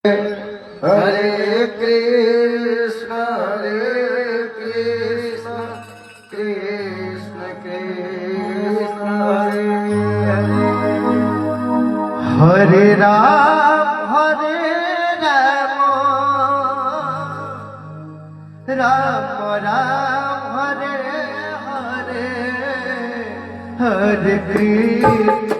Hare Krishna, Krishna Krishna, Hare Ram, Ram Ram, Hare Hare, Hare Krishna,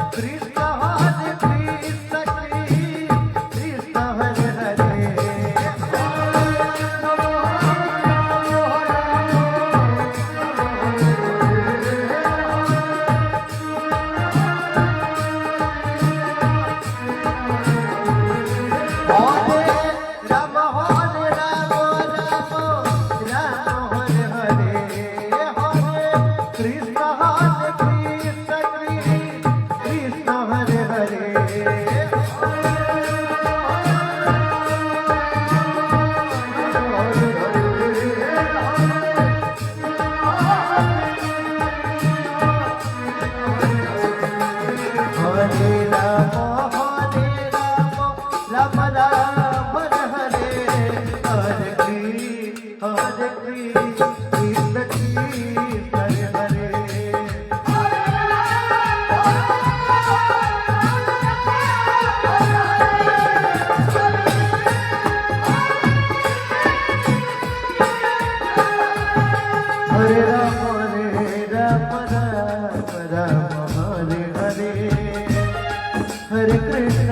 Krishna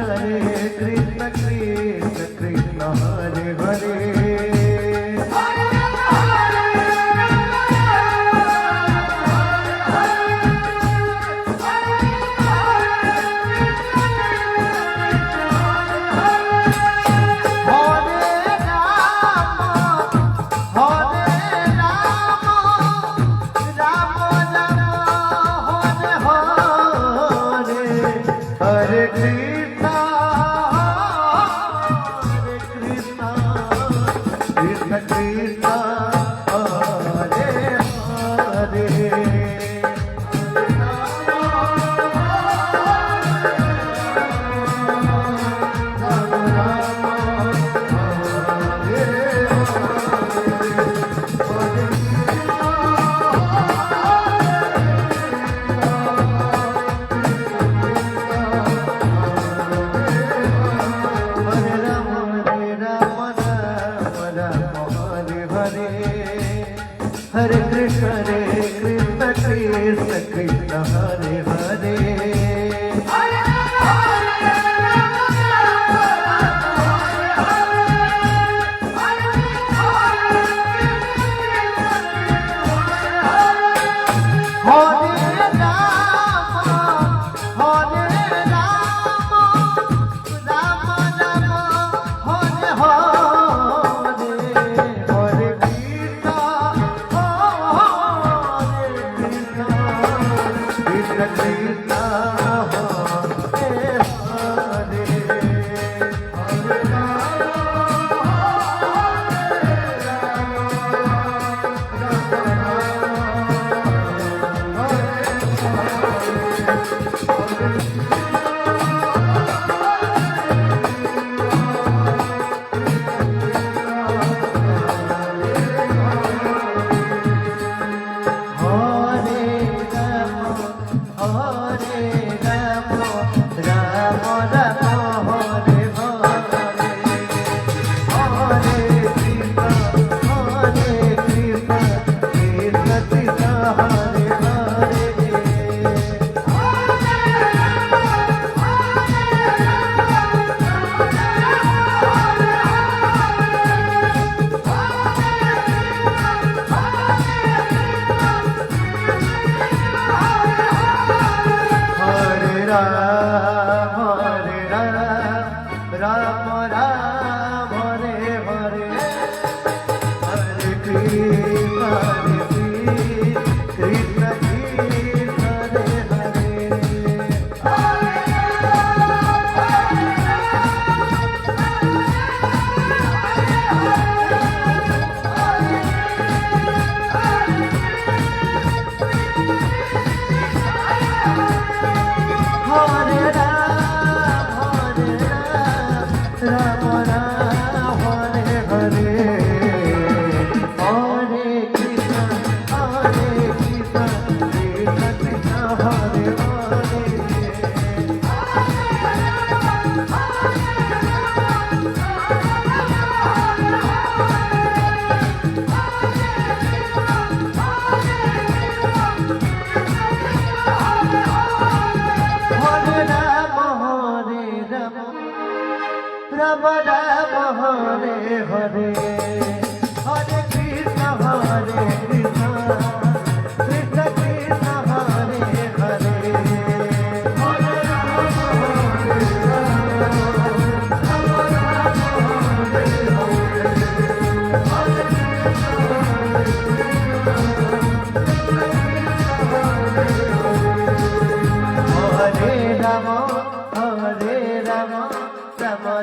Hare Krishna, Krishna Krishna, Hare Hare. Hare Krishna, Krishna Krishna, Hare Hare. Hare Krishna, Krishna Krishna, Krishna Hare Hare. Krishna Rama Rama Hare Hare Hare Krishna Hare Krishna Krishna Krishna Hare Hare Hare Rama Hare Rama Hare Rama Rama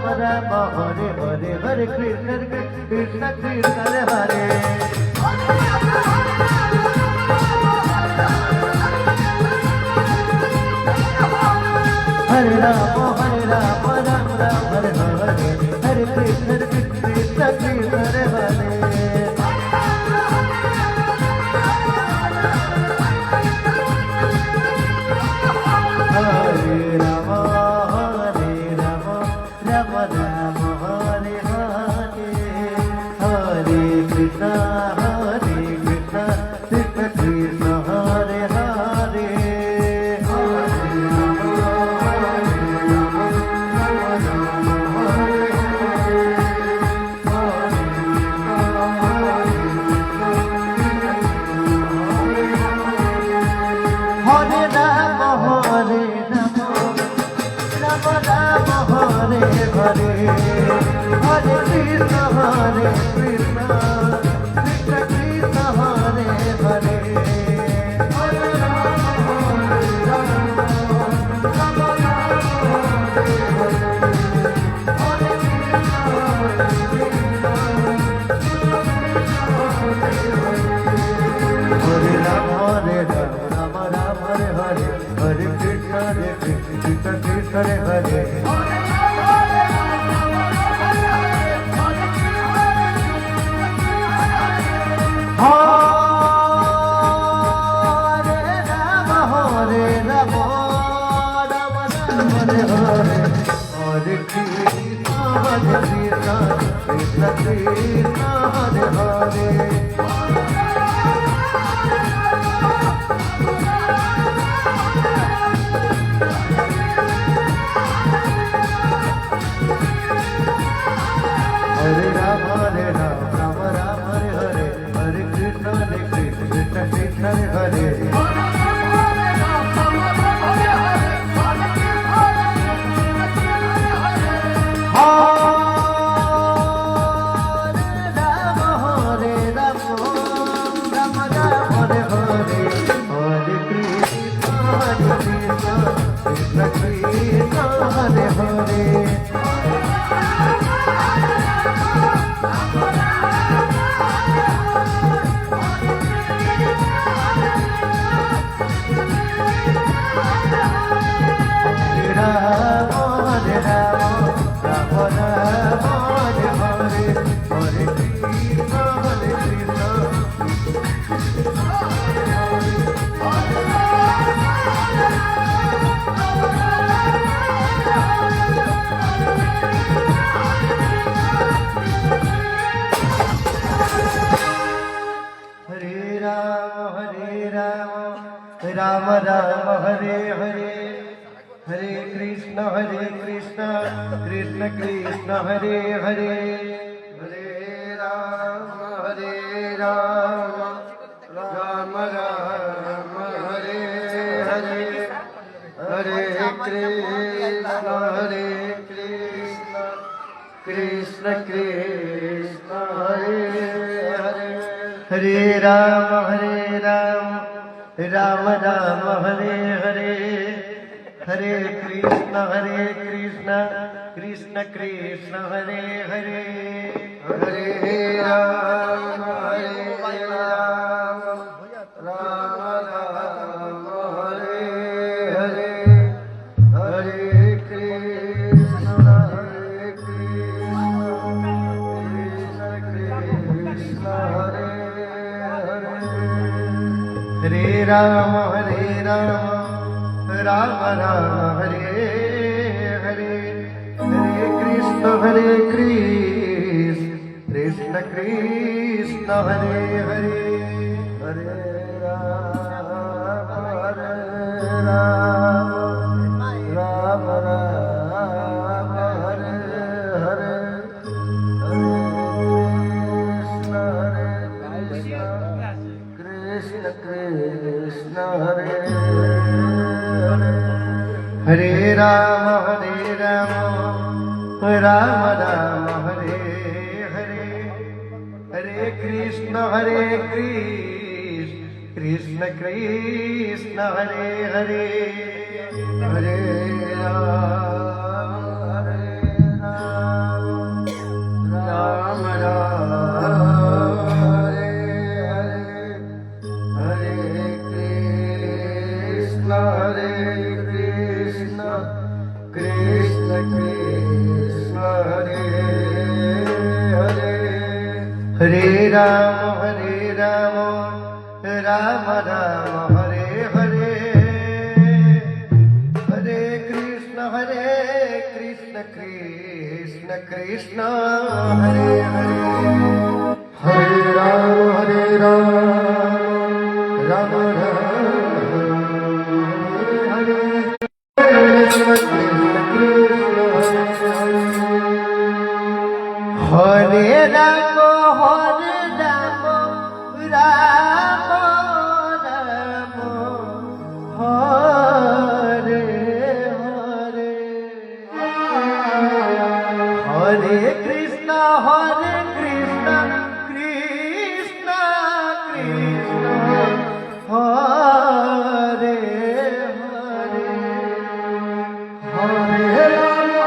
Rama Hare Hare Hare Krishna Krishna Krishna Hare Hare Hare Rama Rama Rama Hare Hare Hare Krishna Krishna Krishna Hare Hare Hare Hare Hare Hare Krishna Krishna Krishna Hare Hare, Hare Ram Ram Ram Hare Hare, Hare Krishna Krishna Krishna Hare Hare, Hare Ram Ram Ram Hare Hare, Hare Krishna Krishna Krishna Hare Hare, Hare Ram Ram Ram Hare Hare, Hare Krishna Krishna Krishna Hare Hare, Hare Ram Ram Ram Hare Hare, Hare Krishna Krishna Krishna Hare Hare, Hare Ram Ram Ram Hare Hare, Hare Krishna Krishna Hare Hare, Hare Ram Ram Ram Hare Hare, Hare Krishna Krishna Krishna Hare Hare, Hare Ram Ram Ram Hare Hare, Hare Krishna Krishna Krishna Hare Hare, Hare Ram Ram Ram Hare Hare, Hare Krishna Krishna Krishna Hare Hare, Hare Ram Ram Ram Hare Krishna Krishna Hare Ram Ram Ram Hare Hare, Hare Krishna Krishna Krishna Hare Hare, Hare Ram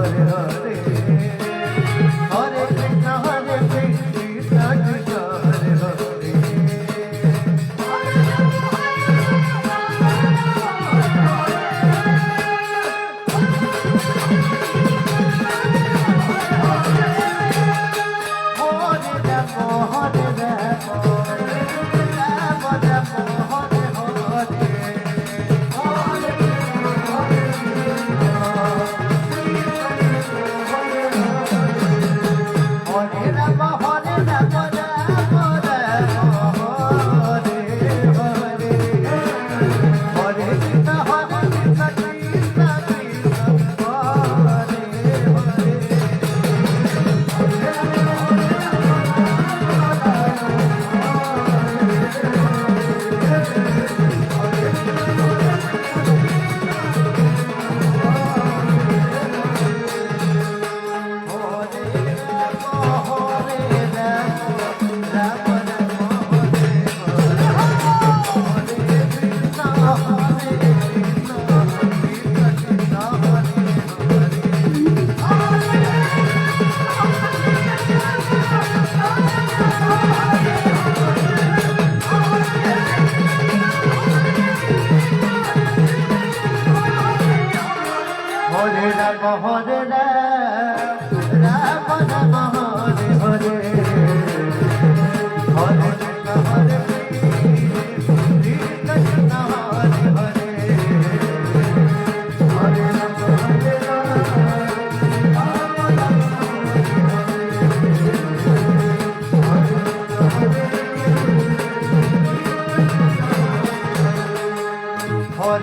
Hare Hare Hare Krishna Krishna Krishna Hare Hare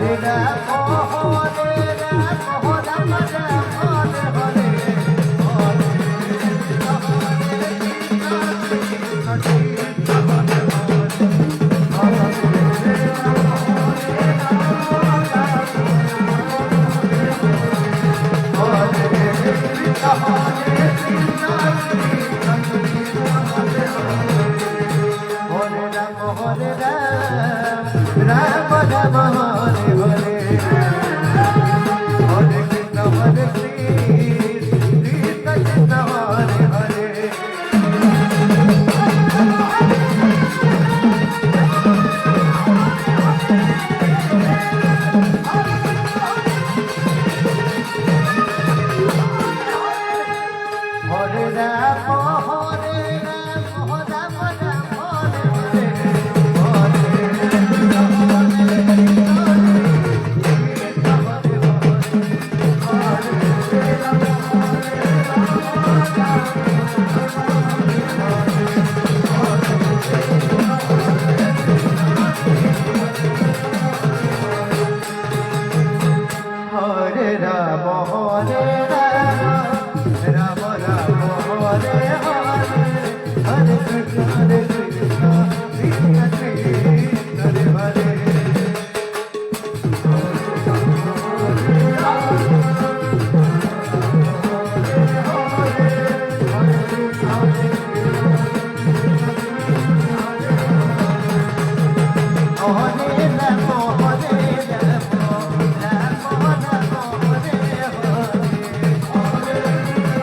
Hare Rama Rama Hare Hare Hare Krishna Hare Krishna Krishna Hare Hare Hare Rama Hare Rama Rama Rama Hare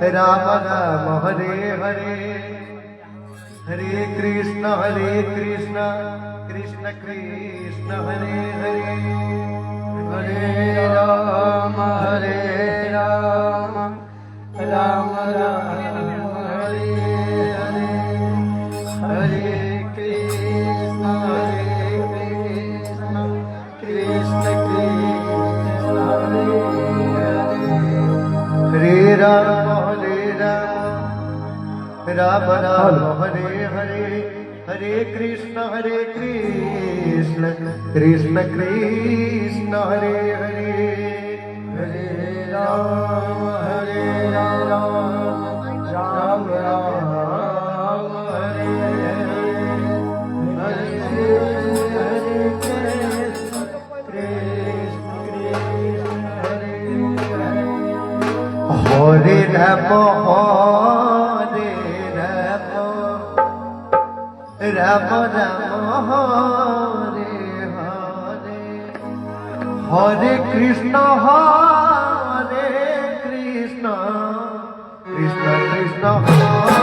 Ram Ram Hare Hare Hare Krishna Krishna Krishna Hare Hare Hare Ram Ram Ram Hare Hare Hare Krishna Krishna Krishna Hare Hare Ram Ram Ram Hare Hare Hare Krishna Krishna Krishna Hare Hare Hare Ram Ram Ram Hare Hare Hare Krishna Hare Hare Hare Ram Ram Ram Hare Hare Hare Krishna Krishna Krishna Hare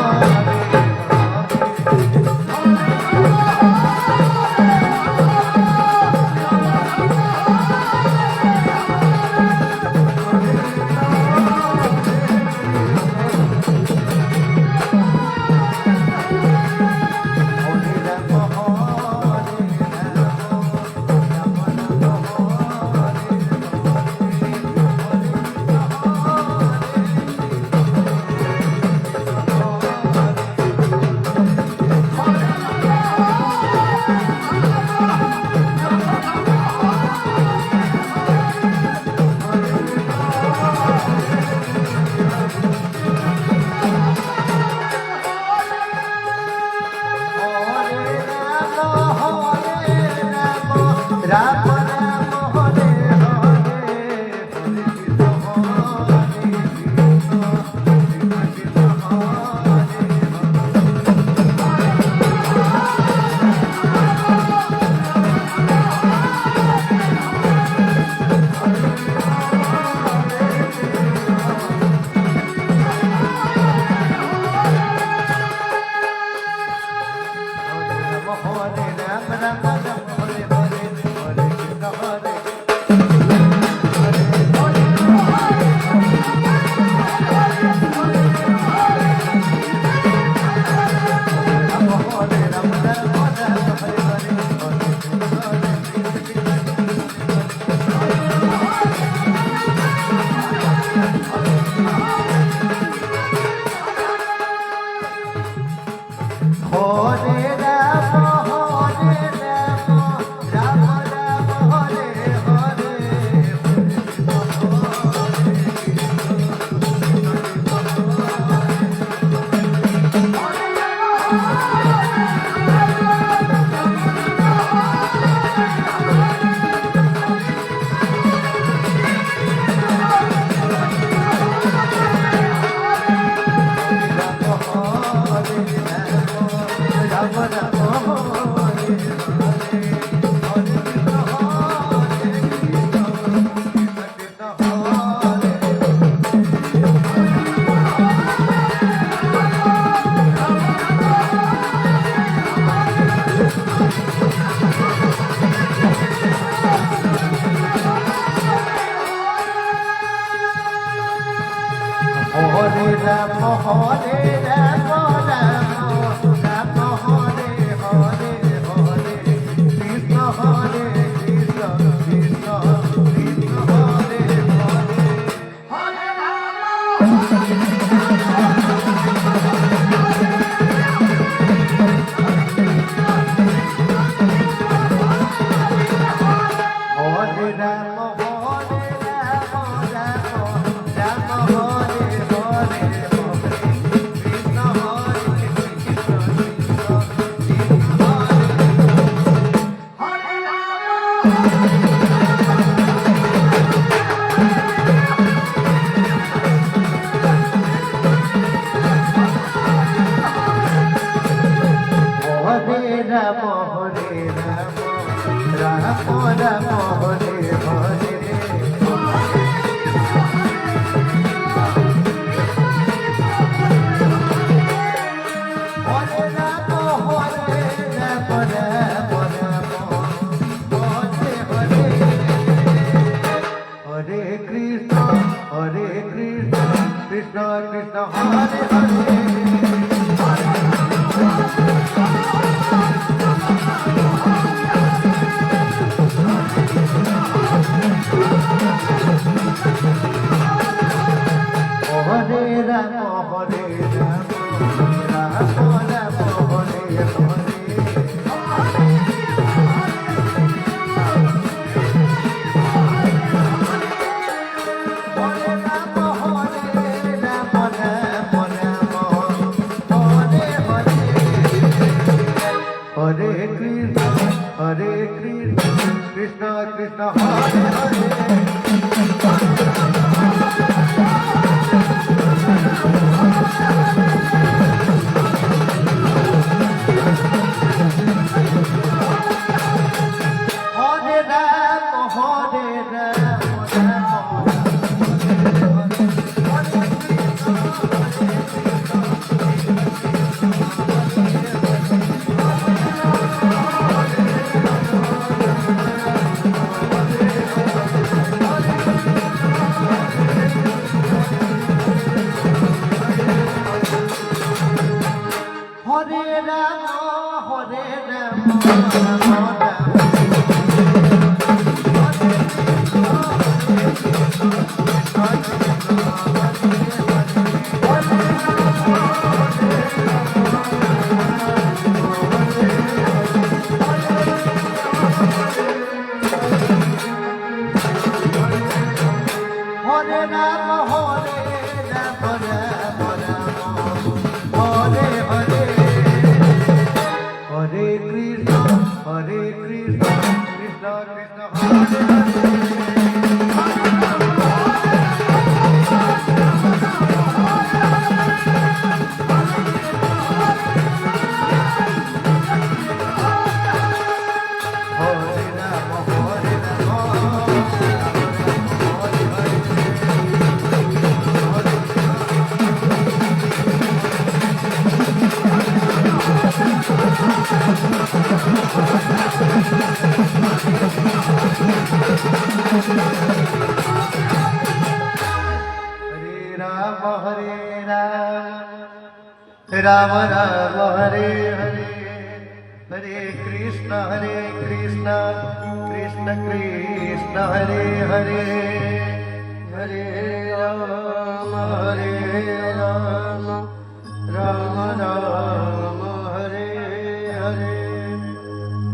Krishna Krishna Hare Hare Rama Rama Hare Hare Hare Krishna Krishna Krishna Hare Hare Hare Rama Rama Rama Hare Hare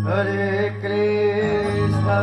Hare Krishna